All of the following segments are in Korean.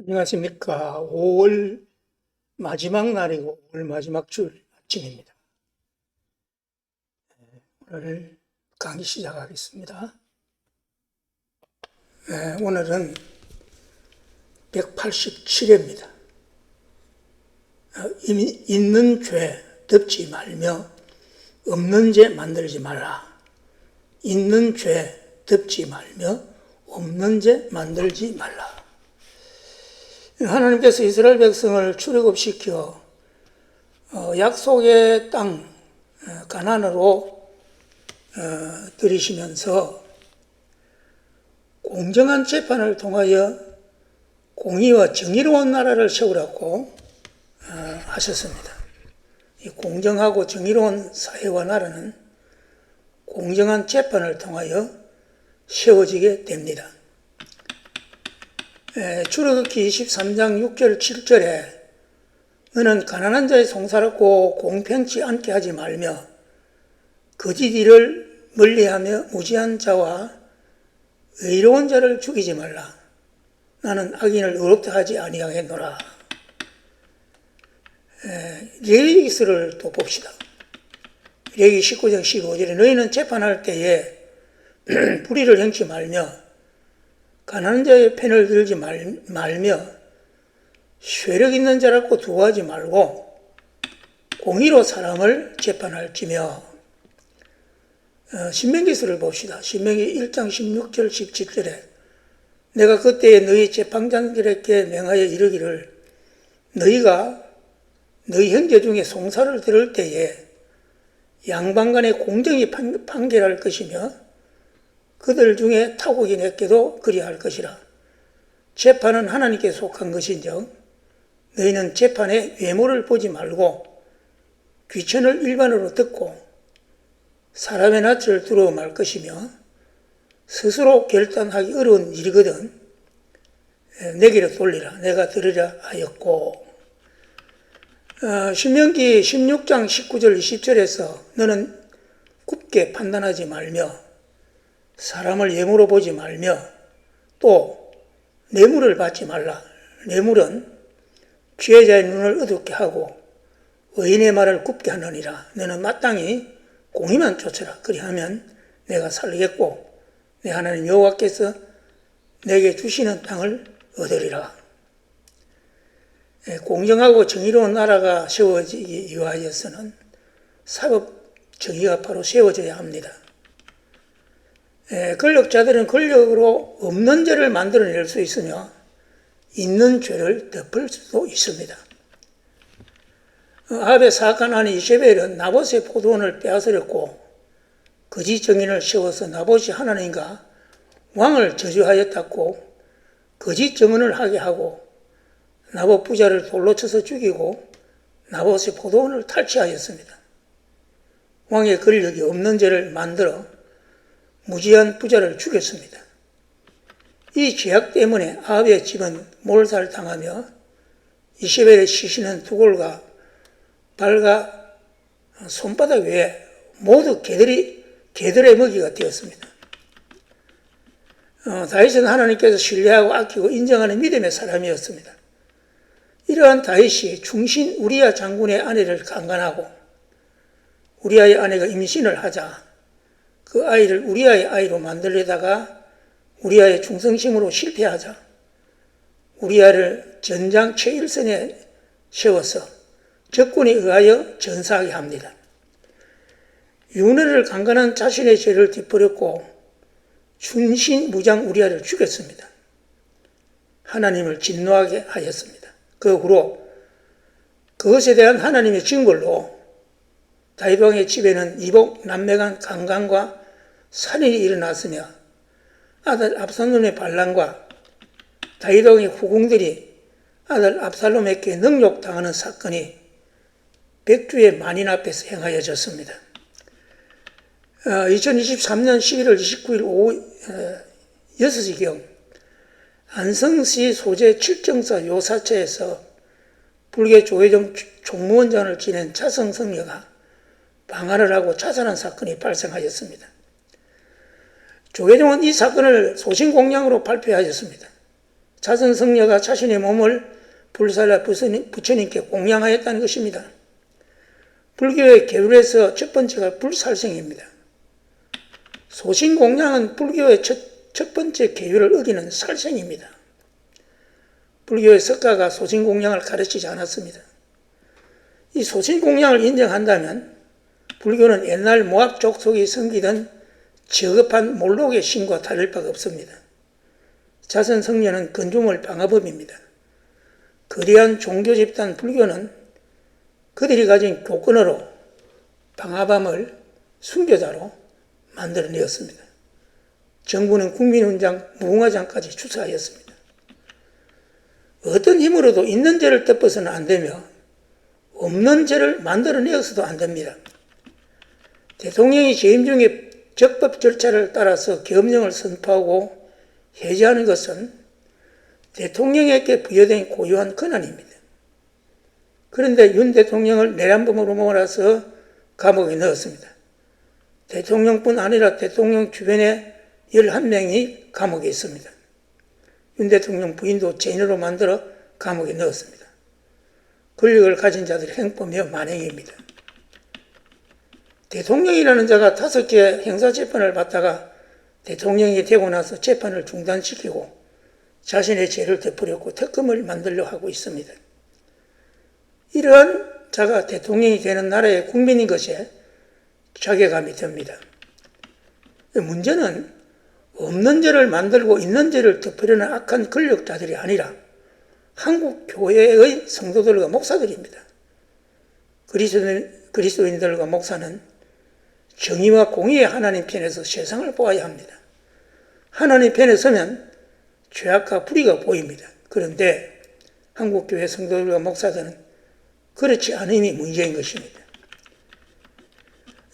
안녕하십니까. 5월 마지막 날이고 5월 마지막 주 아침입니다. 오늘 강의 시작하겠습니다. 오늘은 187회입니다. 있는 죄 덮지 말며 없는 죄 만들지 말라. 있는 죄 덮지 말며 없는 죄 만들지 말라. 하나님께서 이스라엘 백성을 출애굽시켜 약속의 땅 가나안으로 들이시면서 공정한 재판을 통하여 공의와 정의로운 나라를 세우라고 하셨습니다. 이 공정하고 정의로운 사회와 나라는 공정한 재판을 통하여 세워지게 됩니다. 출애굽기 23장 6절 7절에 너는 가난한 자의 송사롭고 공평치 않게 하지 말며 거짓 일을 멀리하며 무지한 자와 의로운 자를 죽이지 말라. 나는 악인을 의롭다 하지 아니하겠노라. 레위기서를 또 봅시다. 레위기 19장 15절에 너희는 재판할 때에 불의를 행치 말며 가난한 자의 편을 들지 말며 쇠력 있는 자라고 두어하지 말고 공의로 사람을 재판할지며. 신명기서를 봅시다. 신명기 1장 16절 17절에 내가 그때에 너희 재판장들에게 명하여 이르기를 너희가 너희 형제 중에 송사를 들을 때에 양방 간에 공정히 판결할 것이며 그들 중에 타국인에게도 그리할 것이라. 재판은 하나님께 속한 것인즉 너희는 재판의 외모를 보지 말고 귀천을 일반으로 듣고 사람의 낯을 두려워 말 것이며 스스로 결단하기 어려운 일이거든 내게로 돌리라. 내가 들으라 하였고. 신명기 16장 19절 20절에서 너는 굽게 판단하지 말며 사람을 예물로 보지 말며 또 뇌물을 받지 말라. 뇌물은 피해자의 눈을 어둡게 하고 의인의 말을 굽게 하느니라. 너는 마땅히 공의만 쫓아라. 그리하면 내가 살리겠고 내 하나님 여호와께서 내게 주시는 땅을 얻으리라. 공정하고 정의로운 나라가 세워지기 위하여서는 사법 정의가 바로 세워져야 합니다. 권력자들은 권력으로 없는 죄를 만들어낼 수 있으며 있는 죄를 덮을 수도 있습니다. 아합의 사악한 아내 이세벨은 나봇의 포도원을 빼앗으렸고 거짓 정인을 세워서 나봇이 하나님과 왕을 저주하였다고 거짓 증언을 하게 하고 나봇 부자를 돌로 쳐서 죽이고 나봇의 포도원을 탈취하였습니다. 왕의 권력이 없는 죄를 만들어 무지한 부자를 죽였습니다. 이 죄악 때문에 아합의 집은 몰살당하며 이세벨의 시신은 두골과 발과 손바닥 위에 모두 개들의 먹이가 되었습니다. 다윗은 하나님께서 신뢰하고 아끼고 인정하는 믿음의 사람이었습니다. 이러한 다윗이 충신 우리야 장군의 아내를 강간하고 우리아의 아내가 임신을 하자 그 아이를 우리아의 아이로 만들려다가 우리아의 충성심으로 실패하자 우리아를 전장 최일선에 세워서 적군에 의하여 전사하게 합니다. 유네를 강간한 자신의 죄를 뒷버렸고 순신무장 우리아를 죽였습니다. 하나님을 진노하게 하였습니다. 그 후로 그것에 대한 하나님의 징벌로 다윗 왕의 집에는 이복 남매간 강간과 살인이 일어났으며 아들 압살롬의 반란과 다윗 왕의 후궁들이 아들 압살롬에게 능욕당하는 사건이 백주의 만인 앞에서 행하여졌습니다. 2023년 11월 29일 오후 6시경 안성시 소재 칠정사 요사처에서 불교 조계종 총무원장을 지낸 차성 성녀가 방화를 하고 자살한 사건이 발생하였습니다. 조계종은 이 사건을 소신공양으로 발표하였습니다. 자선성녀가 자신의 몸을 불살라 부처님께 공양하였다는 것입니다. 불교의 계율에서 첫 번째가 불살생입니다. 소신공양은 불교의 첫 번째 계율을 어기는 살생입니다. 불교의 석가가 소신공양을 가르치지 않았습니다. 이 소신공양을 인정한다면 불교는 옛날 모압 족속이 섬기던 저급한 몰록의 신과 다를 바가 없습니다. 자선성녀는 건조물 방화법입니다. 거대한 종교 집단 불교는 그들이 가진 교권으로 방화범을 순교자로 만들어내었습니다. 정부는 국민훈장, 무궁화장까지 추사하였습니다. 어떤 힘으로도 있는 죄를 덮어서는 안 되며 없는 죄를 만들어내어서도 안 됩니다. 대통령이 재임 중에 적법 절차를 따라서 계엄령을 선포하고 해제하는 것은 대통령에게 부여된 고유한 권한입니다. 그런데 윤 대통령을 내란범으로 몰아서 감옥에 넣었습니다. 대통령뿐 아니라 대통령 주변에 11명이 감옥에 있습니다. 윤 대통령 부인도 죄인으로 만들어 감옥에 넣었습니다. 권력을 가진 자들의 행포며 만행입니다. 대통령이라는 자가 5개 형사재판을 받다가 대통령이 되고 나서 재판을 중단시키고 자신의 죄를 덮으려고 특검을 만들려 하고 있습니다. 이러한 자가 대통령이 되는 나라의 국민인 것에 자괴감이 듭니다. 문제는 없는 죄를 만들고 있는 죄를 덮으려는 악한 권력자들이 아니라 한국 교회의 성도들과 목사들입니다. 그리스도인들과 목사는 정의와 공의의 하나님 편에서 세상을 보아야 합니다. 하나님 편에 서면 죄악과 불의가 보입니다. 그런데 한국교회 성도들과 목사들은 그렇지 않음이 문제인 것입니다.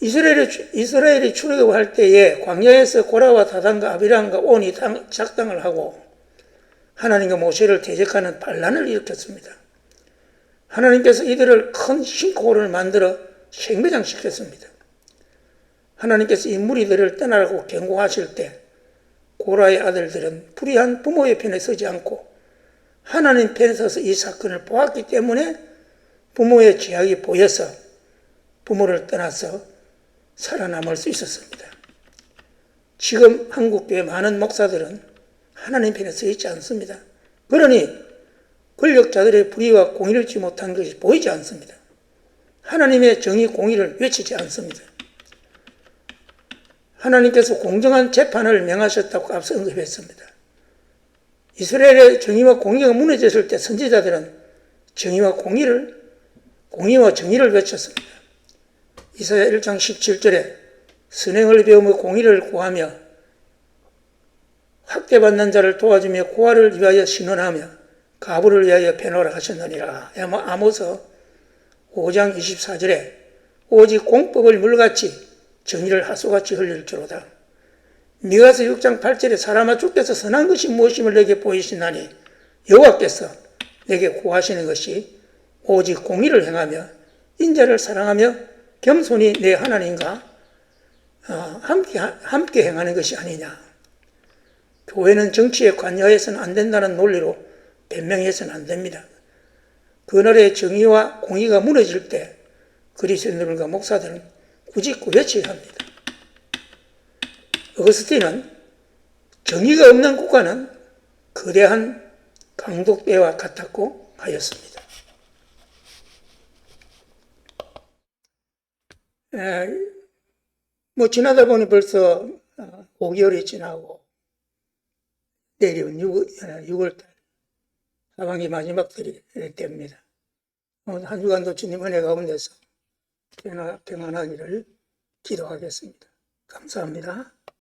이스라엘이 출애굽할 때에 광야에서 고라와 다단과 아비람과 온이 작당을 하고 하나님과 모세를 대적하는 반란을 일으켰습니다. 하나님께서 이들을 큰 싱크홀을 만들어 생매장시켰습니다. 하나님께서 이 무리들을 떠나라고 경고하실 때 고라의 아들들은 불의한 부모의 편에 서지 않고 하나님 편에 서서 이 사건을 보았기 때문에 부모의 죄악이 보여서 부모를 떠나서 살아남을 수 있었습니다. 지금 한국교회 많은 목사들은 하나님 편에 서 있지 않습니다. 그러니 권력자들의 불의와 공의를 잊지 못한 것이 보이지 않습니다. 하나님의 정의 공의를 외치지 않습니다. 하나님께서 공정한 재판을 명하셨다고 앞서 언급했습니다. 이스라엘의 정의와 공의가 무너졌을 때 선지자들은 정의와 정의를 외쳤습니다. 이사야 1장 17절에 선행을 배우며 공의를 구하며 학대받는 자를 도와주며 고아를 위하여 신원하며 가부를 위하여 배노라 하셨느니라. 아모스 5장 24절에 오직 공법을 물같이 정의를 하수같이 흘릴지로다. 미가서 6장 8절에 사람아 주께서 선한 것이 무엇임을 내게 보이시나니 여호와께서 내게 구하시는 것이 오직 공의를 행하며 인자를 사랑하며 겸손히 내 하나님과 함께 행하는 것이 아니냐. 교회는 정치에 관여해서는 안 된다는 논리로 변명해서는 안 됩니다. 그날의 정의와 공의가 무너질 때 그리스도인들과 목사들은 꾸짖고 외쳐야 합니다. 어거스틴은 정의가 없는 국가는 거대한 강독대와 같았고 하였습니다. 지나다 보니 벌써 5개월이 지나고 내일은 6월달 하반기 마지막 때입니다. 한 주간도 주님 은혜 가운데서 평안하기를 기도하겠습니다. 감사합니다.